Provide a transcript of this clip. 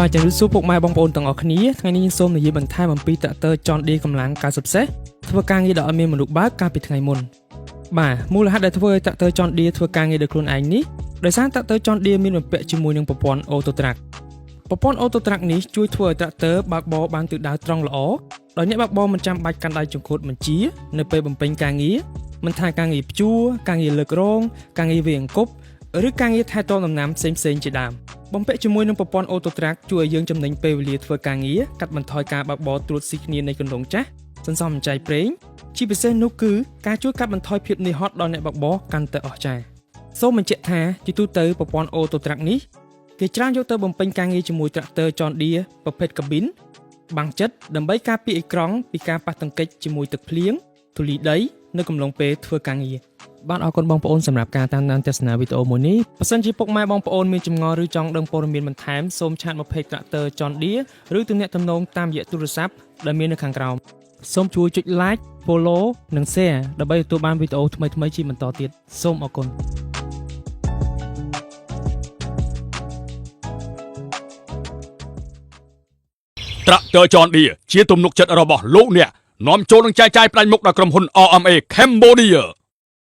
បាទជំរាបសួរពុកម៉ែបងប្អូនទាំងអស់គ្នាថ្ងៃនេះយើងសូមនិយាយបន្ថែមអំពីត្រាក់ទ័រ John Deere កម្លាំង90សេសធ្វើការងារដោយអត់មានមនុស្សបើកកាលពីថ្ងៃមុនបាទមូលហេតុដែលធ្វើឲ្យត្រាក់ទ័រ John Deere ធ្វើការងារដោយខ្លួនឯងនេះដោយសារត្រាក់ទ័រ John Deere មានបំពាក់ជាមួយនឹងប្រព័ន្ធ Auto Track ប្រព័ន្ធ Auto Track នេះជួយធ្វើឲ្យត្រាក់ទ័របើកបរបានទិសដៅត្រង់ល្អដោយអ្នកបើកបរមិនចាំបាច់កាន់ដៃចង្កូតបញ្ជានៅពេលបំពេញការងារមិនថាការងារភ្ជួរការងារលើករងការងារវាយអង្គប់ឬការងារថែទាំដំណាំផ្សេងៗជាដើមបំពាក់ជាមួយនឹងប្រព័ន្ធ Auto Track ជួយឲ្យយើងចំណេញពេលវេលាធ្វើការងារកាត់បន្ថយការបើកបរត្រួតស៊ីគ្នានៃគន្លងចាស់សន្សំសំចៃប្រេងជាពិសេសនោះគឺការជួយកាត់បន្ថយភាពនឿយហត់ដល់អ្នកបើកបរកាន់តែអស្ចារ្យសូមបញ្ជាក់ថាជាទូទៅប្រព័ន្ធ Auto Track នេះគេច្រើនយកទៅបំពេញការងារជាមួយត្រាក់ទ័រ John Deere ប្រភេទ Cabin បាំងចិត្តដើម្បីការពារអេក្រង់ពីការប៉ះទង្គិចជាមួយទឹកភ្លៀងធូលីដីនៅកំឡុងពេលធ្វើការងារបាទអរគុណបងប្អូនសម្រាប់ការតាមដានទស្សនាវីដេអូមួយនេះបើសិនជាពុកម៉ែបងប្អូនមានចម្ងល់ឬចង់ដឹងព័ត៌មានបន្ថែមសូមឆាតមកเพจ Tractor John Deere ឬទំនាក់ទំនងតាមរយៈទូរស័ព្ទដែលមាននៅខាងក្រោមសូមជួយចុច like follow និង share ដើម្បីទទួលបានវីដេអូថ្មីៗជាបន្តទៀតសូមអរគុណត្រាក់ទ័រ John Deere ជាទំនុកចិត្តរបស់លោកអ្នកនាំចូលនឹងចែកចាយផ្ដាច់មុខដល់ក្រុមហ៊ុន RMA Cambodia